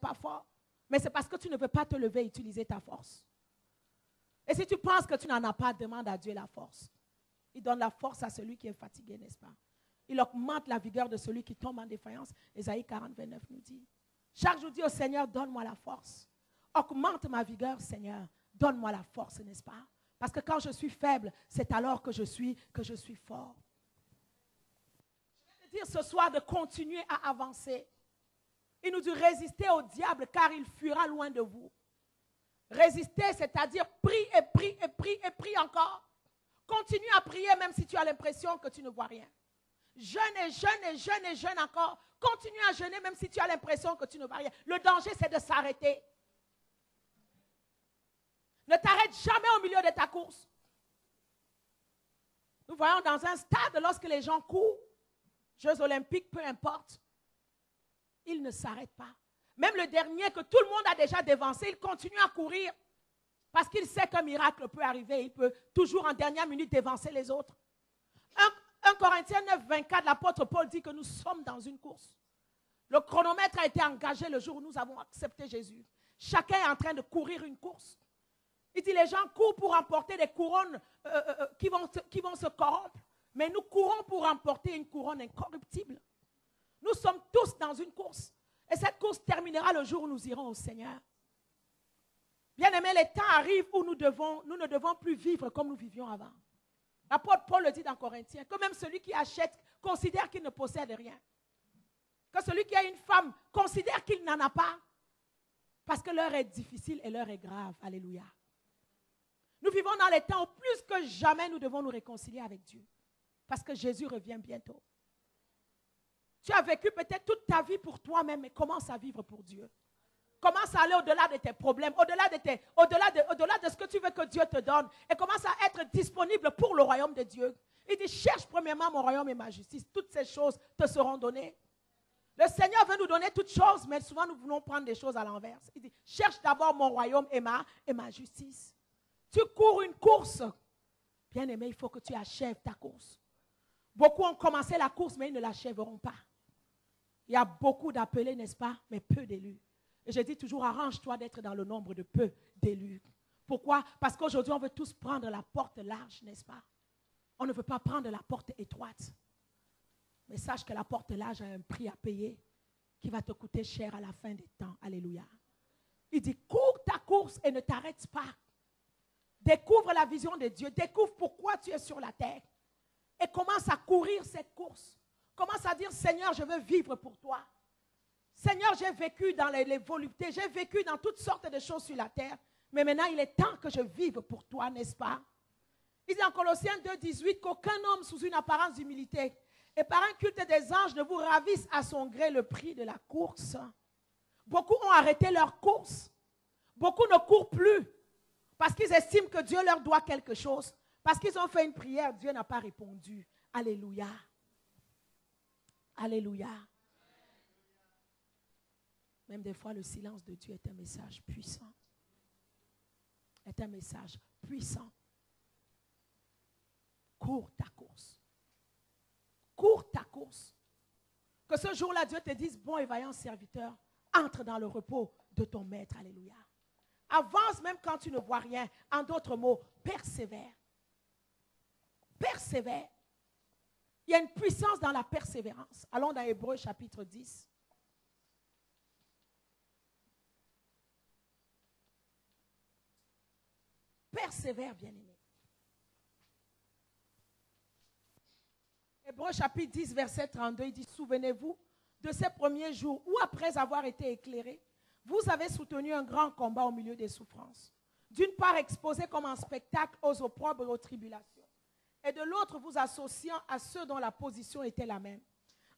pas fort. Mais c'est parce que tu ne veux pas te lever et utiliser ta force. Et si tu penses que tu n'en as pas, demande à Dieu la force. Il donne la force à celui qui est fatigué, n'est-ce pas? Il augmente la vigueur de celui qui tombe en défaillance. Ésaïe 40, 29 nous dit. Chaque jour, dis au Seigneur, donne-moi la force. Augmente ma vigueur, Seigneur. Donne-moi la force, n'est-ce pas? Parce que quand je suis faible, c'est alors que je suis fort. Je vais te dire ce soir de continuer à avancer. Il nous dit résister au diable car il fuira loin de vous. Résister, c'est-à-dire prie et prie et prie et prie encore. Continue à prier même si tu as l'impression que tu ne vois rien. Jeûne et jeûne et jeûne et jeûne encore. Continue à jeûner même si tu as l'impression que tu ne vois rien. Le danger, c'est de s'arrêter. Ne t'arrête jamais au milieu de ta course. Nous voyons dans un stade, lorsque les gens courent, Jeux olympiques, peu importe, ils ne s'arrêtent pas. Même le dernier que tout le monde a déjà dévancé, il continue à courir parce qu'il sait qu'un miracle peut arriver. Il peut toujours en dernière minute dévancer les autres. 1 Corinthiens 9, 24, l'apôtre Paul dit que nous sommes dans une course. Le chronomètre a été engagé le jour où nous avons accepté Jésus. Chacun est en train de courir une course. Il dit les gens courent pour remporter des couronnes qui vont se corrompre. Mais nous courons pour remporter une couronne incorruptible. Nous sommes tous dans une course. Et cette course terminera le jour où nous irons au Seigneur. Bien-aimés, les temps arrivent où nous ne devons plus vivre comme nous vivions avant. L'apôtre Paul le dit dans Corinthiens, que même celui qui achète considère qu'il ne possède rien. Que celui qui a une femme considère qu'il n'en a pas. Parce que l'heure est difficile et l'heure est grave. Alléluia. Nous vivons dans les temps où plus que jamais nous devons nous réconcilier avec Dieu. Parce que Jésus revient bientôt. Tu as vécu peut-être toute ta vie pour toi-même, mais commence à vivre pour Dieu. Commence à aller au-delà de tes problèmes, au-delà de ce que tu veux que Dieu te donne. Et commence à être disponible pour le royaume de Dieu. Il dit, cherche premièrement mon royaume et ma justice. Toutes ces choses te seront données. Le Seigneur veut nous donner toutes choses, mais souvent nous voulons prendre des choses à l'inverse. Il dit, cherche d'abord mon royaume et ma justice. Tu cours une course. Bien aimé, il faut que tu achèves ta course. Beaucoup ont commencé la course, mais ils ne l'achèveront pas. Il y a beaucoup d'appelés, n'est-ce pas, mais peu d'élus. Et je dis toujours, arrange-toi d'être dans le nombre de peu d'élus. Pourquoi? Parce qu'aujourd'hui, on veut tous prendre la porte large, n'est-ce pas? On ne veut pas prendre la porte étroite. Mais sache que la porte large a un prix à payer qui va te coûter cher à la fin des temps. Alléluia. Il dit, cours ta course et ne t'arrête pas. Découvre la vision de Dieu. Découvre pourquoi tu es sur la terre. Et commence à courir cette course. Commence à dire, Seigneur, je veux vivre pour toi. Seigneur, j'ai vécu dans les voluptés, j'ai vécu dans toutes sortes de choses sur la terre. Mais maintenant, il est temps que je vive pour toi, n'est-ce pas? Il dit en Colossiens 2, 18 qu'aucun homme sous une apparence d'humilité et par un culte des anges ne vous ravisse à son gré le prix de la course. Beaucoup ont arrêté leur course. Beaucoup ne courent plus parce qu'ils estiment que Dieu leur doit quelque chose. Parce qu'ils ont fait une prière, Dieu n'a pas répondu. Alléluia. Alléluia. Même des fois, le silence de Dieu est un message puissant. Est un message puissant. Cours ta course. Cours ta course. Que ce jour-là, Dieu te dise, bon et vaillant serviteur, entre dans le repos de ton maître. Alléluia. Avance même quand tu ne vois rien. En d'autres mots, persévère. Persévère. Il y a une puissance dans la persévérance. Allons dans Hébreux chapitre 10. Persévère, bien-aimé. Hébreux chapitre 10, verset 32, il dit, souvenez-vous de ces premiers jours où, après avoir été éclairés, vous avez soutenu un grand combat au milieu des souffrances. D'une part, exposé comme un spectacle aux opprobres et aux tribulations. Et de l'autre, vous associant à ceux dont la position était la même.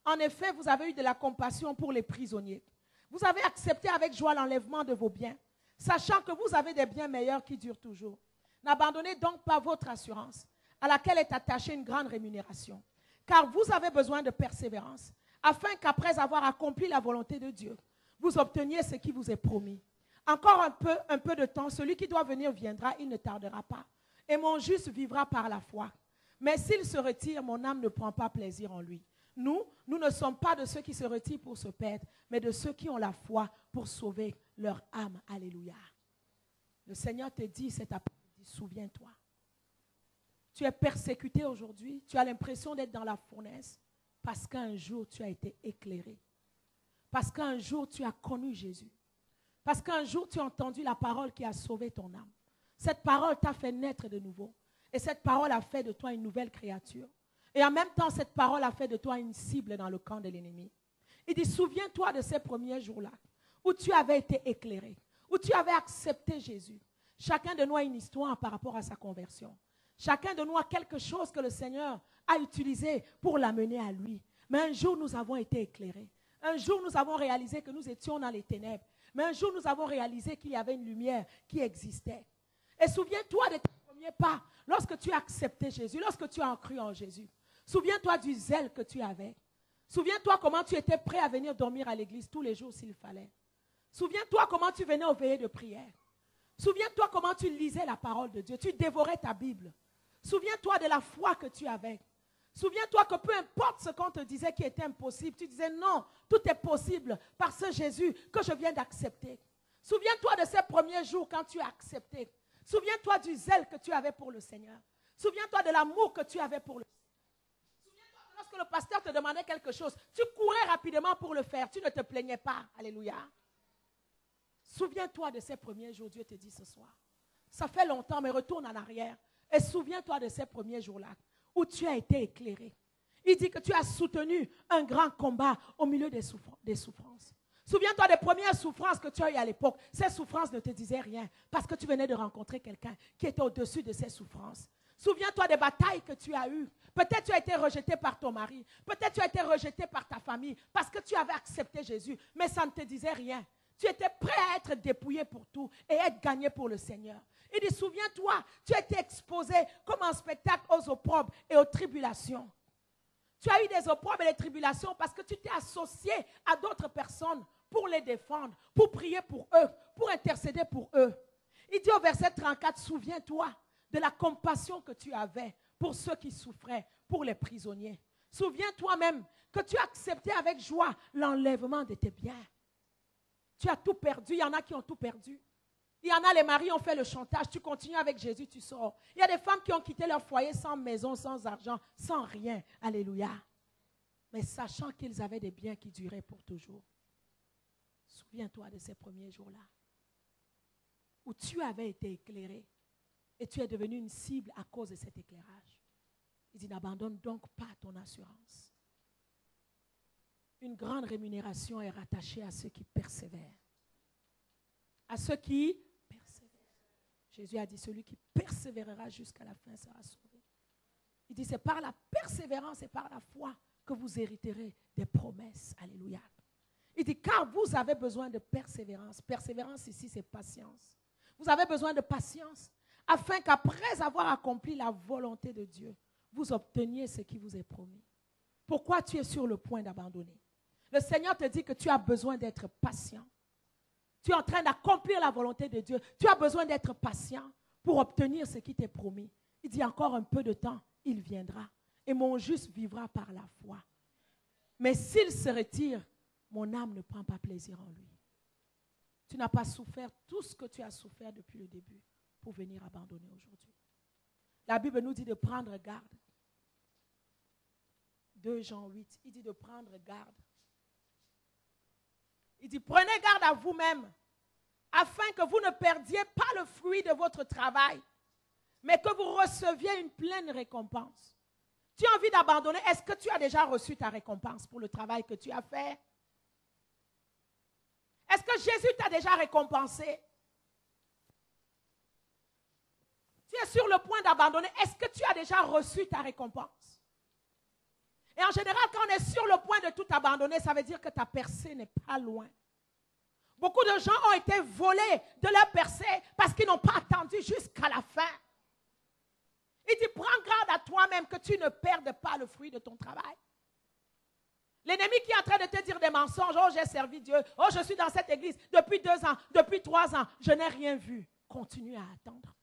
En effet, vous avez eu de la compassion pour les prisonniers. Vous avez accepté avec joie l'enlèvement de vos biens, sachant que vous avez des biens meilleurs qui durent toujours. N'abandonnez donc pas votre assurance, à laquelle est attachée une grande rémunération. Car vous avez besoin de persévérance, afin qu'après avoir accompli la volonté de Dieu, vous obteniez ce qui vous est promis. Encore un peu de temps, celui qui doit venir viendra, il ne tardera pas. Et mon juste vivra par la foi. Mais s'il se retire, mon âme ne prend pas plaisir en lui. Nous ne sommes pas de ceux qui se retirent pour se perdre, mais de ceux qui ont la foi pour sauver leur âme. Alléluia. Le Seigneur te dit cet après-midi, souviens-toi. Tu es persécuté aujourd'hui, tu as l'impression d'être dans la fournaise parce qu'un jour tu as été éclairé. Parce qu'un jour tu as connu Jésus. Parce qu'un jour tu as entendu la parole qui a sauvé ton âme. Cette parole t'a fait naître de nouveau. Et cette parole a fait de toi une nouvelle créature. Et en même temps, cette parole a fait de toi une cible dans le camp de l'ennemi. Il dit, souviens-toi de ces premiers jours-là, où tu avais été éclairé, où tu avais accepté Jésus. Chacun de nous a une histoire par rapport à sa conversion. Chacun de nous a quelque chose que le Seigneur a utilisé pour l'amener à lui. Mais un jour, nous avons été éclairés. Un jour, nous avons réalisé que nous étions dans les ténèbres. Mais un jour, nous avons réalisé qu'il y avait une lumière qui existait. Et souviens-toi de tes premiers pas, lorsque tu as accepté Jésus, lorsque tu as cru en Jésus. Souviens-toi du zèle que tu avais. Souviens-toi comment tu étais prêt à venir dormir à l'église tous les jours s'il fallait. Souviens-toi comment tu venais aux veillées de prière. Souviens-toi comment tu lisais la parole de Dieu. Tu dévorais ta Bible. Souviens-toi de la foi que tu avais. Souviens-toi que peu importe ce qu'on te disait qui était impossible, tu disais non, tout est possible par ce Jésus que je viens d'accepter. Souviens-toi de ces premiers jours quand tu as accepté. Souviens-toi du zèle que tu avais pour le Seigneur. Souviens-toi de l'amour que tu avais pour le Seigneur. Souviens-toi que lorsque le pasteur te demandait quelque chose, tu courais rapidement pour le faire. Tu ne te plaignais pas. Alléluia. Souviens-toi de ces premiers jours, Dieu te dit ce soir. Ça fait longtemps, mais retourne en arrière. Et souviens-toi de ces premiers jours-là où tu as été éclairé. Il dit que tu as soutenu un grand combat au milieu des souffrances. Souviens-toi des premières souffrances que tu as eues à l'époque. Ces souffrances ne te disaient rien parce que tu venais de rencontrer quelqu'un qui était au-dessus de ces souffrances. Souviens-toi des batailles que tu as eues. Peut-être tu as été rejeté par ton mari. Peut-être tu as été rejeté par ta famille parce que tu avais accepté Jésus. Mais ça ne te disait rien. Tu étais prêt à être dépouillé pour tout et être gagné pour le Seigneur. Il dit, souviens-toi, tu as été exposé comme un spectacle aux opprobres et aux tribulations. Tu as eu des opprobres et des tribulations parce que tu t'es associé à d'autres personnes pour les défendre, pour prier pour eux, pour intercéder pour eux. Il dit au verset 34, souviens-toi de la compassion que tu avais pour ceux qui souffraient, pour les prisonniers. Souviens-toi même que tu as accepté avec joie l'enlèvement de tes biens. Tu as tout perdu, il y en a qui ont tout perdu. Il y en a, les maris ont fait le chantage, tu continues avec Jésus, tu sors. Il y a des femmes qui ont quitté leur foyer sans maison, sans argent, sans rien. Alléluia. Mais sachant qu'ils avaient des biens qui duraient pour toujours. Souviens-toi de ces premiers jours-là, où tu avais été éclairé et tu es devenu une cible à cause de cet éclairage. Il dit, n'abandonne donc pas ton assurance. Une grande rémunération est rattachée à ceux qui persévèrent. À ceux qui persévèrent. Jésus a dit, celui qui persévérera jusqu'à la fin sera sauvé. Il dit, c'est par la persévérance et par la foi que vous hériterez des promesses. Alléluia. Il dit, car vous avez besoin de persévérance. Persévérance ici, c'est patience. Vous avez besoin de patience afin qu'après avoir accompli la volonté de Dieu, vous obteniez ce qui vous est promis. Pourquoi tu es sur le point d'abandonner? Le Seigneur te dit que tu as besoin d'être patient. Tu es en train d'accomplir la volonté de Dieu. Tu as besoin d'être patient pour obtenir ce qui t'est promis. Il dit encore un peu de temps, il viendra. Et mon juste vivra par la foi. Mais s'il se retire, mon âme ne prend pas plaisir en lui. Tu n'as pas souffert tout ce que tu as souffert depuis le début pour venir abandonner aujourd'hui. La Bible nous dit de prendre garde. 2 Jean 8, il dit de prendre garde. Il dit, prenez garde à vous-même, afin que vous ne perdiez pas le fruit de votre travail, mais que vous receviez une pleine récompense. Tu as envie d'abandonner, est-ce que tu as déjà reçu ta récompense pour le travail que tu as fait? Est-ce que Jésus t'a déjà récompensé? Tu es sur le point d'abandonner, est-ce que tu as déjà reçu ta récompense? Et en général, quand on est sur le point de tout abandonner, ça veut dire que ta percée n'est pas loin. Beaucoup de gens ont été volés de leur percée parce qu'ils n'ont pas attendu jusqu'à la fin. Il dit, prends garde à toi-même que tu ne perdes pas le fruit de ton travail. L'ennemi qui est en train de te dire des mensonges, oh j'ai servi Dieu, oh je suis dans cette église depuis 2 ans, depuis 3 ans, je n'ai rien vu. Continue à attendre.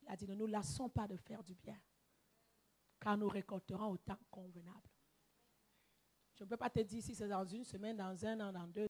Il a dit, ne nous lassons pas de faire du bien. car nous récolterons au temps convenable. Je ne peux pas te dire si c'est dans une semaine, dans un an, dans 2